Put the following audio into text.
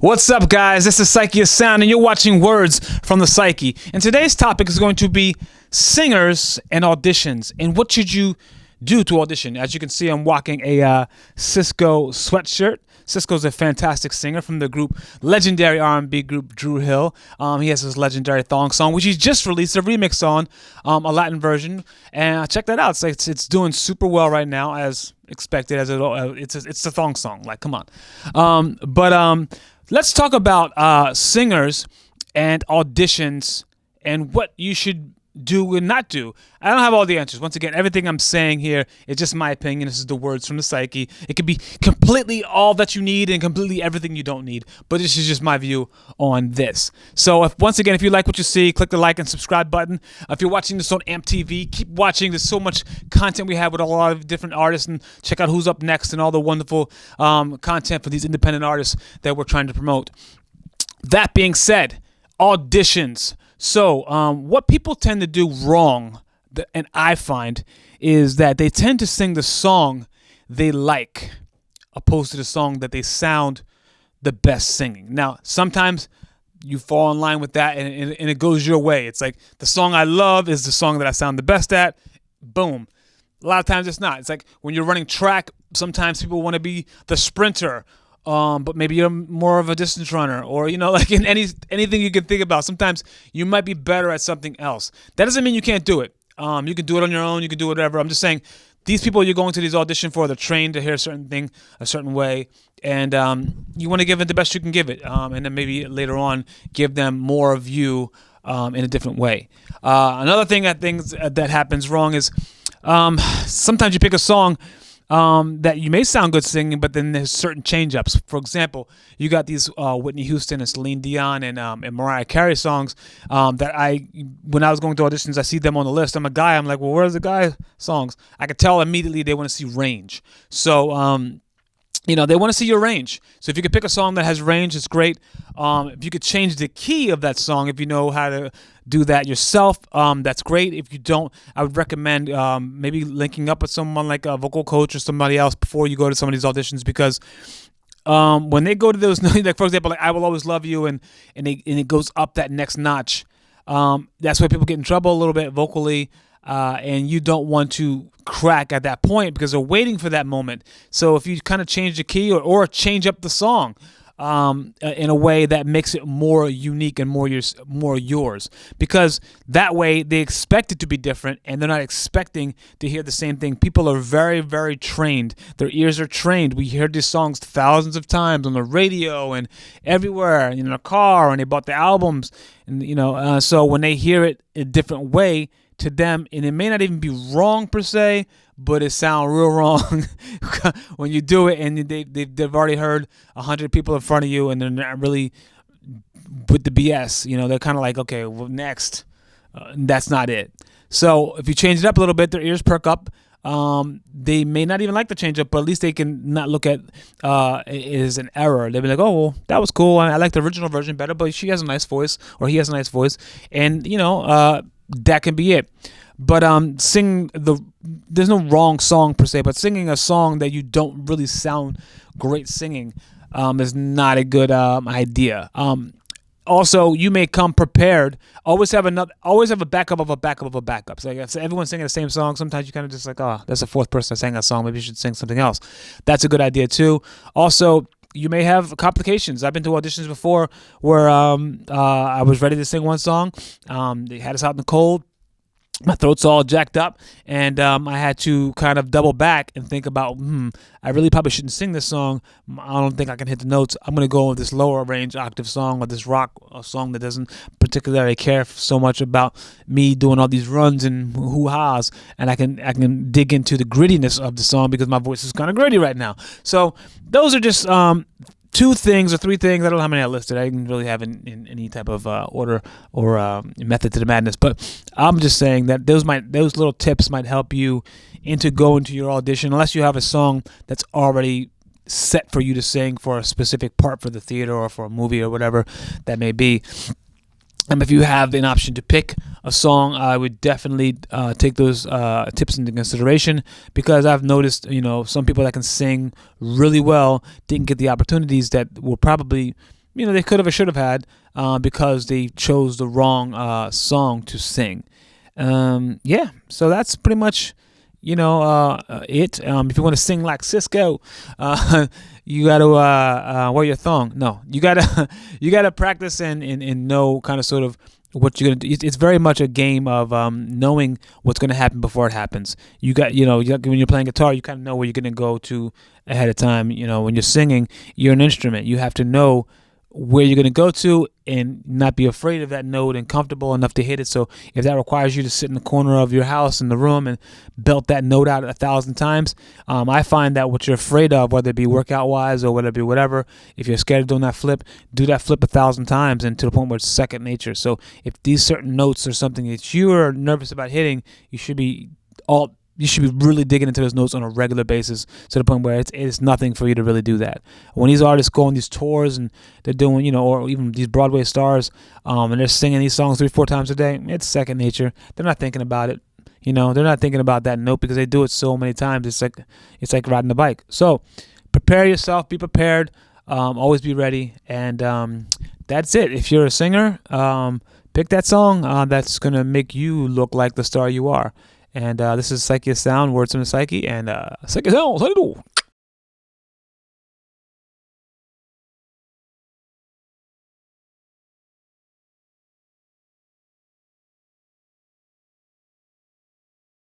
What's up, guys? This is Psyche of Sound, and you're watching Words from the Psyche. And today's topic is going to be singers and auditions, and what should you do to audition. As you can see, I'm walking a Cisco sweatshirt. Cisco's a fantastic singer from the legendary R&B group Dru Hill. He has his legendary thong song, which he just released a remix on, a Latin version. And check that out. It's doing super well right now, as expected. It's a thong song. Like, come on. Let's talk about singers and auditions and what you should do and not do. I don't have all the answers. Once again, everything I'm saying here is just my opinion. This is the Words from the Psyche. It could be completely all that you need and completely everything you don't need, but this is just my view on this. So once again, if you like what you see, click the like and subscribe button. If you're watching this on Ep23, keep watching. There's so much content we have with a lot of different artists, and check out who's up next and all the wonderful content for these independent artists that we're trying to promote. That being said, auditions. So what people tend to do wrong, and I find, is that they tend to sing the song they like opposed to the song that they sound the best singing. Now, sometimes you fall in line with that and it goes your way. It's like the song I love is the song that I sound the best at. Boom. A lot of times it's not. It's like when you're running track, sometimes people want to be the sprinter. But maybe you're more of a distance runner, or like in anything you can think about. Sometimes you might be better at something else. That doesn't mean you can't do it. You can do it on your own. You can do whatever. I'm just saying, these people you're going to these auditions for, they're trained to hear a certain thing a certain way, and you want to give it the best you can give it, and then maybe later on give them more of you in a different way. Another thing that happens wrong is sometimes you pick a song that you may sound good singing, but then there's certain change-ups. For example, you got these Whitney Houston and Celine Dion and Mariah Carey songs that when I was going to auditions, I see them on the list. I'm like, well, where's the guy songs? I could tell immediately they want to see range. So, they want to see your range. So if you could pick a song that has range, it's great. If you could change the key of that song, if you know how to do that yourself, that's great. If you don't, I would recommend maybe linking up with someone like a vocal coach or somebody else before you go to some of these auditions, because when they go to those, like for example, like I Will Always Love You, and it goes up that next notch, that's where people get in trouble a little bit vocally. And you don't want to crack at that point because they're waiting for that moment. So if you kind of change the key or change up the song in a way that makes it more unique and more yours, because that way they expect it to be different and they're not expecting to hear the same thing. People are very, very trained. Their ears are trained. We hear these songs thousands of times on the radio and everywhere, in a car, and they bought the albums, and so when they hear it a different way to them, and it may not even be wrong per se, but it sounds real wrong when you do it, and they've already heard 100 people in front of you, and they're not really with the BS. They're kind of like, okay, well, next. That's not it. So if you change it up a little bit, their ears perk up. They may not even like the change up, but at least they can not look at it as an error. They'll be like, oh, well, that was cool. I like the original version better, but she has a nice voice, or he has a nice voice, and that can be it. But there's no wrong song per se, but singing a song that you don't really sound great singing is not a good idea. Also, you may come prepared. Always have a backup of a backup of a backup. So if everyone's singing the same song, sometimes you kind of just like, oh, that's the fourth person that sang that song. Maybe you should sing something else. That's a good idea too. Also, you may have complications. I've been to auditions before where I was ready to sing one song. They had us out in the cold. My throat's all jacked up, and I had to kind of double back and think about, I really probably shouldn't sing this song. I don't think I can hit the notes. I'm going to go with this lower range octave song, or this rock song that doesn't particularly care so much about me doing all these runs and hoo-ha's, and I can dig into the grittiness of the song because my voice is kind of gritty right now. So those are just 2 things or 3 things. I don't know how many I listed. I didn't really have in any type of order or method to the madness. But I'm just saying that those little tips might help you go into your audition, unless you have a song that's already set for you to sing for a specific part for the theater or for a movie or whatever that may be. If you have an option to pick a song, I would definitely take those tips into consideration, because I've noticed, some people that can sing really well didn't get the opportunities that will probably they could have or should have had because they chose the wrong song to sing. Yeah, so that's pretty much it. If you want to sing like Cisco, you got to wear your thong. No, you gotta you gotta practice and know kind of sort of what you're gonna do. It's very much a game of knowing what's gonna happen before it happens. When you're playing guitar, you kind of know where you're gonna go to ahead of time. When you're singing, you're an instrument. You have to know where you're going to go to and not be afraid of that note and comfortable enough to hit it. So if that requires you to sit in the corner of your house in the room and belt that note out 1,000 times, I find that what you're afraid of, whether it be workout wise or whether it be whatever, if you're scared of doing that flip, do that flip 1,000 times and to the point where it's second nature. So if these certain notes are something that you are nervous about hitting, you should be really digging into those notes on a regular basis to the point where it's nothing for you to really do that. When these artists go on these tours and they're doing, or even these Broadway stars, and they're singing these songs 3-4 times a day, it's second nature. They're not thinking about it. They're not thinking about that note because they do it so many times. It's like riding a bike. So prepare yourself, be prepared, always be ready, and that's it. If you're a singer, pick that song that's gonna make you look like the star you are. And this is Psyche Sound, Words from the Psyche, and Psyche Sound, how do you do?